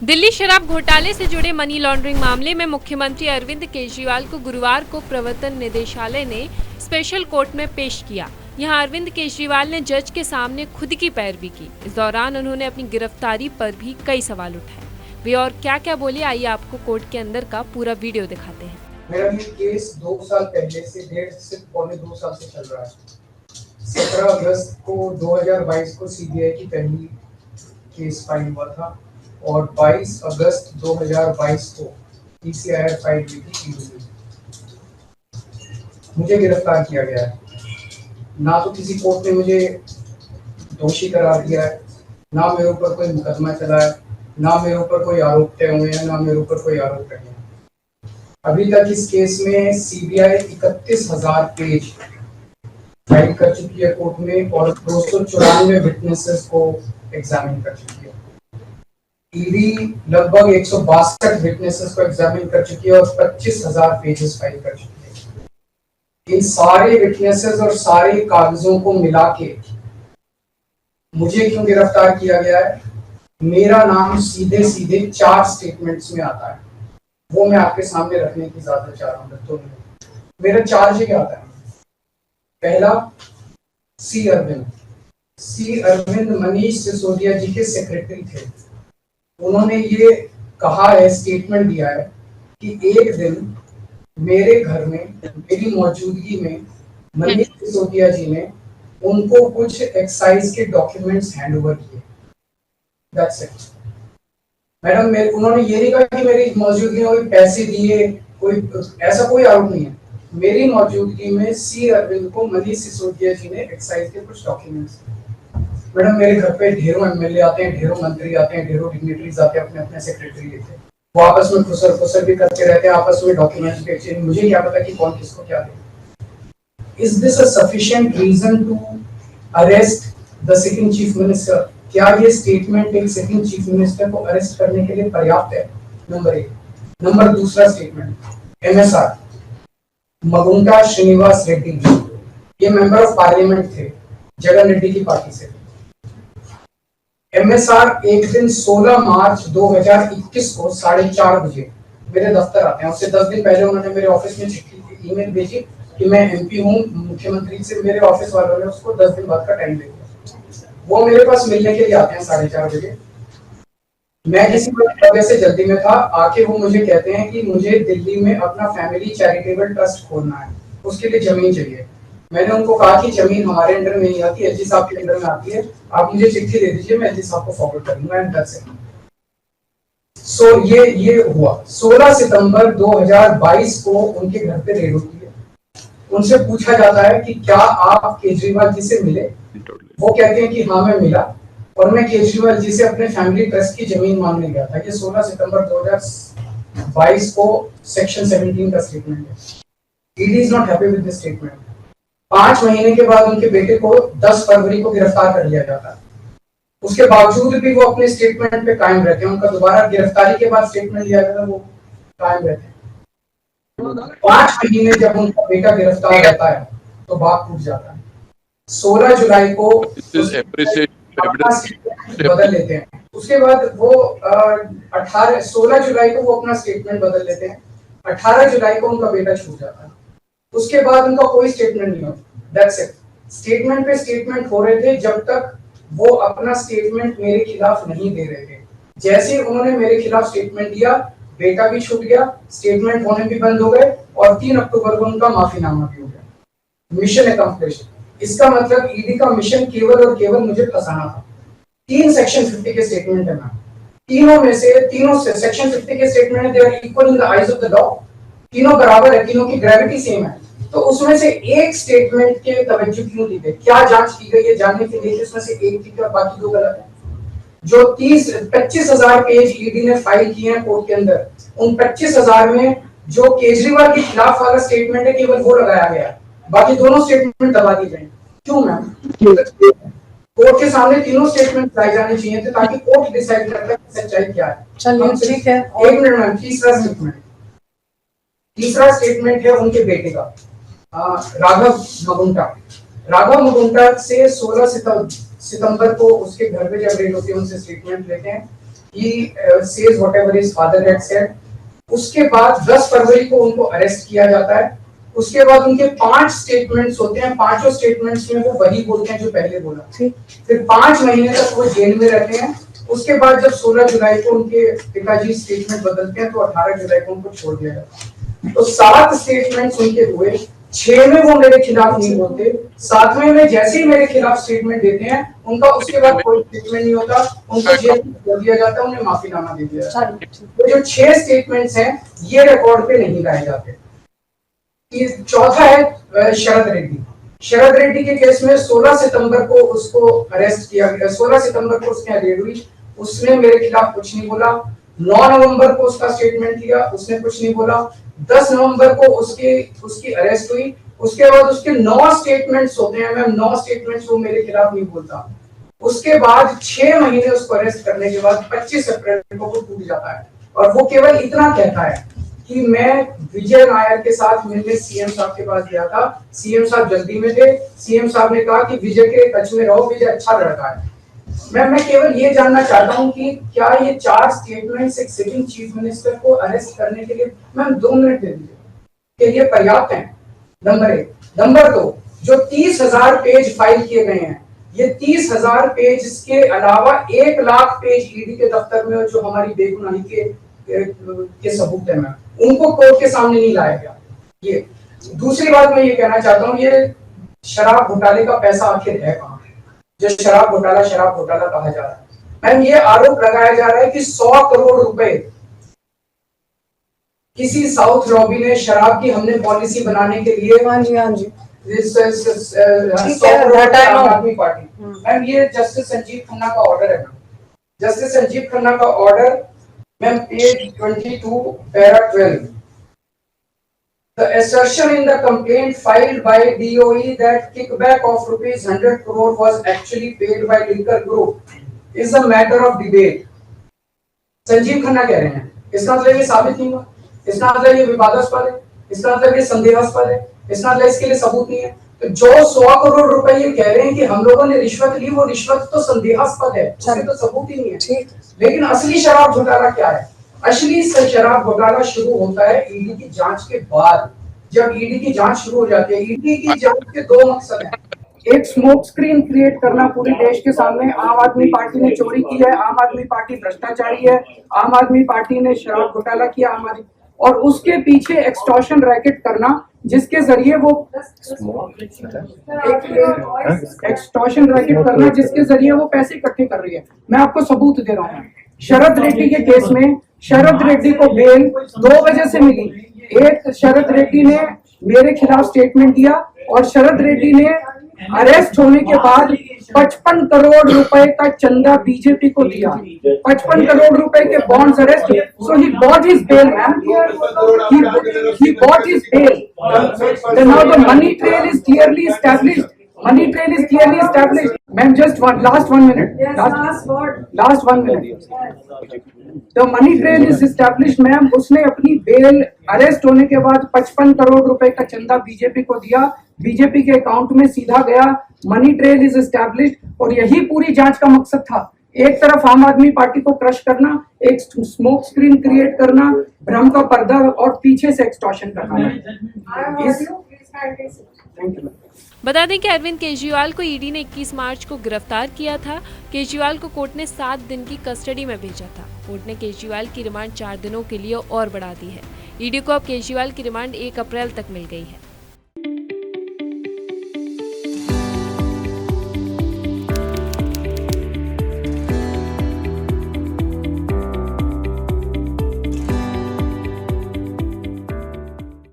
दिल्ली शराब घोटाले से जुड़े मनी लॉन्ड्रिंग मामले में मुख्यमंत्री अरविंद केजरीवाल को गुरुवार को प्रवर्तन निदेशालय ने स्पेशल कोर्ट में पेश किया। यहां अरविंद केजरीवाल ने जज के सामने खुद की पैरवी की। इस दौरान उन्होंने अपनी गिरफ्तारी पर भी कई सवाल उठाए। वे और क्या क्या बोले, आइए आपको कोर्ट के अंदर का पूरा वीडियो दिखाते हैं। मेरा ये केस 2 साल पहले से 1.5 से चल रहा है। 17 अगस्त को 2022 को सीबीआई की पहली केस फाइल हुआ था और 22 अगस्त 2022 को पीसीआर फाइल हुई थी ईडी। मुझे गिरफ्तार किया गया है। ना तो किसी कोर्ट ने मुझे दोषी करार दिया है, ना मेरे ऊपर कोई मुकदमा चला है, ना मेरे ऊपर कोई आरोप तय हुए हैं, ना मेरे ऊपर कोई आरोप नहीं है। अभी तक इस केस में सीबीआई 31,000 पेज फाइल कर चुकी है कोर्ट में और 294 विटनेसेस को एग्जामिन कर चुकी है। ईडी लगभग 162 विटनेसेस को एग्जामिन कर चुकी है और 25,000 पेजेस फाइल कर चुकी है। इन सारे विटनेसेस और सारे कागजों को मिला के मुझे क्यों गिरफ्तार किया गया है? मेरा नाम सीधे सीधे 4 स्टेटमेंट्स में आता है, वो मैं आपके सामने रखने की इजाजत चाह रहा हूँ। तो मेरा चार्ज क्या आता है? पहला, सी अरविंद मनीष सिसोदिया जी के सेक्रेटरी थे। उन्होंने ये कहा है, स्टेटमेंट दिया है कि एक दिन मेरे घर में मेरी मौजूदगी में मनीष सिसोदिया जी ने उनको कुछ एक्साइज के डॉक्यूमेंट्स हैंड ओवर किए। That's it madam. उन्होंने ये नहीं कहा कि मेरी मौजूदगी में कोई पैसे दिए, कोई ऐसा कोई आरोप नहीं है। मेरी मौजूदगी में सी अरविंद को मनीष सिसोदिया जी ने एक्साइज के कुछ डॉक्यूमेंट्स। मैडम, मेरे घर पे ढेरों एमएलए आते हैं, ढेरों मंत्री आते हैं, ढेरों डिग्निटरीज आते हैं, अपने अपने सेक्रेटरी लेते हैं, वो आपस में खुसर भी करते रहते हैं, आपस में डॉक्यूमेंट्स भी एक्सचेंज। मुझे क्या पता कि कौन किसको क्या दे। Is this a sufficient reason to arrest the sitting chief minister? क्या ये स्टेटमेंट एक सिटिंग चीफ मिनिस्टर को अरेस्ट करने के लिए पर्याप्त है? नंबर 1। नंबर दूसरा स्टेटमेंट, एमएसआर मगुंटा श्रीनिवास रेड्डी, ये मेंबर ऑफ पार्लियामेंट थे, जगन रेड्डी की पार्टी से। एमएसआर एक दिन 16 मार्च 2021 को 4:30 बजे मेरे दफ्तर आते हैं। उससे 10 दिन पहले उन्होंने मेरे ऑफिस में चिट्ठी ईमेल भेजी कि मैं एमपी हूँ, मुख्यमंत्री से मेरे ऑफिस वालों ने उसको 10 दिन बाद का टाइम दे दिया। वो मेरे पास मिलने के लिए आते हैं 4:30 बजे। मैं किसी वजह से जल्दी में था, आके वो मुझे कहते हैं कि मुझे दिल्ली में अपना फैमिली चैरिटेबल ट्रस्ट खोलना है, उसके लिए जमीन चाहिए। मैंने उनको कहा कि जमीन हमारे अंडर में नहीं आती, एलजी साहब के अंडर में आती है, आप मुझे चिट्ठी दे दीजिए, मैं एलजी साहब को फॉरवर्ड कर दूंगा एंड दैट्स इट। सो ये हुआ। 16 सितंबर 2022 को उनके घर पे रेड होती है। उनसे पूछा जाता है कि क्या आप केजरीवाल जी से मिले? वो कहते हैं कि हाँ मैं मिला और मैं केजरीवाल जी से अपने फैमिली ट्रस्ट की जमीन मांगने गया था। ये 16 सितंबर 2022 को सेक्शन 17 का स्टेटमेंट है। ED is not happy with this statement. 5 महीने के बाद उनके बेटे को 10 फरवरी को गिरफ्तार कर लिया जाता है। उसके बावजूद भी वो अपने स्टेटमेंट पे कायम रहते हैं। उनका दोबारा गिरफ्तारी के बाद स्टेटमेंट लिया गया था, वो कायम रहते हैं। 5 महीने जब उनका बेटा गिरफ्तार रहता है तो बात टूट जाता है। 16 जुलाई को बदल लेते हैं। उसके बाद वो 16 जुलाई को वो अपना स्टेटमेंट बदल लेते हैं। 18 जुलाई को उनका बेटा छूट जाता है। उसके बाद उनका कोई स्टेटमेंट नहीं होता। That's it. स्टेटमेंट पे स्टेटमेंट हो रहे थे जब तक वो अपना स्टेटमेंट मेरे खिलाफ नहीं दे रहे थे। जैसे उन्होंने मेरे खिलाफ स्टेटमेंट दिया, बेटा भी छूट गया, स्टेटमेंट होने भी बंद हो गए और 3 अक्टूबर को उनका माफीनामा भी हो गया। Mission accomplished. इसका मतलब ईडी का मिशन केवल और केवल मुझे फंसाना था। 3 सेक्शन 50 के स्टेटमेंट है मैम। तीनों से सेक्शन 50 के स्टेटमेंट है, they are equal in the eyes of the law. तीनों बराबर है, तीनों की ग्रेविटी सेम है। तो उसमें से एक स्टेटमेंट के तवज्जो क्यों दी गई? क्या जांच की गई है जानने के लिए उसमें से एक ठीक है और बाकी 2 गलत है? जो 25,000 पेज ईडी ने फाइल किए हैं कोर्ट के अंदर, उन 25,000 में जो केजरीवाल के खिलाफ वाला स्टेटमेंट है केवल वो लगाया गया, बाकी दोनों स्टेटमेंट दबा दिए गए। क्यों मैम? कोर्ट के सामने तीनों स्टेटमेंट लाए जाने चाहिए थे ताकि कोर्ट डिसाइड कर ले कि सच्चाई क्या है। चलिए ठीक है। 1 मिनट मैम। तीसरा स्टेटमेंट है उनके बेटे का, राघव मगुंटा से 16 सितंबर को उसके घर पे जब रेड होती है उनसे स्टेटमेंट लेते हैं he says whatever his father had said. उसके बाद 10 फरवरी को उनको अरेस्ट किया जाता है। उसके बाद उनके 5 स्टेटमेंट्स होते हैं, पांचों स्टेटमेंट्स में वो वही बोलते हैं जो पहले बोला। फिर 5 महीने तक वो जेल में रहते हैं। उसके बाद जब 16 जुलाई को उनके पिताजी स्टेटमेंट बदलते हैं तो 18 जुलाई को उनको छोड़ दिया जाता है। तो 7 स्टेटमेंट्स उनके हुए, 6 में वो मेरे खिलाफ नहीं बोलते, 7वें में जैसे ही मेरे खिलाफ स्टेटमेंट देते हैं उनका उसके बाद कोई स्टेटमेंट नहीं होता, उनको जेल में छोड़ दिया जाता है, उन्हें माफीनामा दे दिया जाता है। तो जो 6 स्टेटमेंट्स हैं ये रिकॉर्ड पे नहीं लाए जाते। चौथा है शरद रेड्डी। शरद रेड्डी के केस में 16 सितंबर को उसको अरेस्ट किया गया, 16 सितंबर को उसने रेड हुई, उसने मेरे खिलाफ कुछ नहीं बोला। 9 नवंबर को उसका स्टेटमेंट लिया, उसने कुछ नहीं बोला। 10 नवंबर को उसकी अरेस्ट हुई। उसके बाद उसके 9 स्टेटमेंट्स होते हैं, मैम 9 स्टेटमेंट्स वो मेरे खिलाफ नहीं बोलता। उसके बाद 6 महीने उसको अरेस्ट करने के बाद 25 अप्रैल को वो टूट जाता है और वो केवल इतना कहता है कि मैं विजय नायर के साथ मिलने सीएम साहब के पास गया था, सीएम साहब जल्दी में थे, सीएम साहब ने कहा कि विजय के टच में रहो, विजय अच्छा लड़का है। मैं केवल ये जानना चाहता हूं कि क्या ये 4 स्टेटमेंट्स एक सिटिंग चीफ मिनिस्टर को अरेस्ट करने के लिए, मैम 2 मिनट दे दीजिए, कि ये पर्याप्त है? नंबर 1। नंबर 2, जो 30,000 पेज फाइल किए गए हैं, ये 30,000 पेज के अलावा 1 लाख पेज ईडी के दफ्तर में जो हमारी बेगुनाही के सबूत है, मैम उनको कोर्ट के सामने नहीं लाया गया। ये दूसरी बात मैं ये कहना चाहता हूँ, ये शराब घोटाले का पैसा आखिर है कहाँ, जो शराब घोटाला कहा जा रहा है? मैम ये आरोप लगाया जा रहा है कि 100 करोड़ रुपए किसी साउथ लॉबी ने शराब की हमने पॉलिसी बनाने के लिए, हाँ जी 100 करोड़ आम आदमी पार्टी। मैम ये जस्टिस संजीव खन्ना का ऑर्डर है, जस्टिस संजीव खन्ना का order, ma'am page 22 para 12। The assertion in the complaint filed by DOE that kickback of rupees 100 crore was actually paid by Liquor Group is a matter of debate. Sanjeev Khanna कह रहे हैं, इसका मतलब ये साबित नहीं हुआ, इसका मतलब ये विवादास्पद है, इसका मतलब ये संदेहास्पद है, इसका मतलब इसके लिए सबूत नहीं है। तो जो 100 करोड़ रुपए ये कह रहे हैं कि हम लोगों ने रिश्वत ली, वो रिश्वत तो संदेहास्पद है, उसमें तो सबूत ही नहीं है। लेकिन असली शराब घोटाला क्या है? असली शराब घोटाला शुरू होता है ईडी की जांच के बाद। जब ईडी की जांच शुरू हो जाती है, ईडी की जांच के 2 मकसद हैं। एक स्मोक स्क्रीन क्रिएट करना पूरे देश के सामने, आम आदमी पार्टी ने चोरी की है, आम आदमी पार्टी भ्रष्टाचारी है, आम आदमी पार्टी ने शराब घोटाला किया, और उसके पीछे एक्सटॉर्शन रैकेट करना जिसके जरिए वो एक्सटॉर्शन रैकेट करना जिसके जरिए वो पैसे इकट्ठे कर रही है। मैं आपको सबूत दे रहा हूँ। शरद रेड्डी के केस में शरद रेड्डी को बेल 2 वजह से मिली। एक, शरद रेड्डी ने मेरे खिलाफ स्टेटमेंट दिया और शरद रेड्डी ने अरेस्ट होने के बाद 55 करोड़ रुपए का चंदा बीजेपी को दिया, 55 करोड़ रुपए के bonds arrest. So he got his bail, ma'am, he got his bail. Then now the money trail is clearly established. Money trail is clearly established. Ma'am, just last 1 minute. Last 1 minute. The money trail is established, ma'am. उसने अपनी bell arrest होने के बाद 55 करोड़ रुपए का चंदा BJP को दिया, बीजेपी के अकाउंट में सीधा गया। मनी ट्रेल इज एस्टैब्लिश्ड और यही पूरी जांच का मकसद था। एक तरफ आम आदमी पार्टी को क्रश करना, एक स्मोक स्क्रीन क्रिएट करना, भ्रम का पर्दा, और पीछे से एक्सटॉर्शन करना। बता दें कि अरविंद केजरीवाल को ईडी ने 21 मार्च को गिरफ्तार किया था। केजरीवाल को कोर्ट ने 7 दिन की कस्टडी में भेजा था। कोर्ट ने केजरीवाल की रिमांड 4 दिनों के लिए और बढ़ा दी है। ईडी को अब केजरीवाल की रिमांड 1 अप्रैल तक मिल गई है।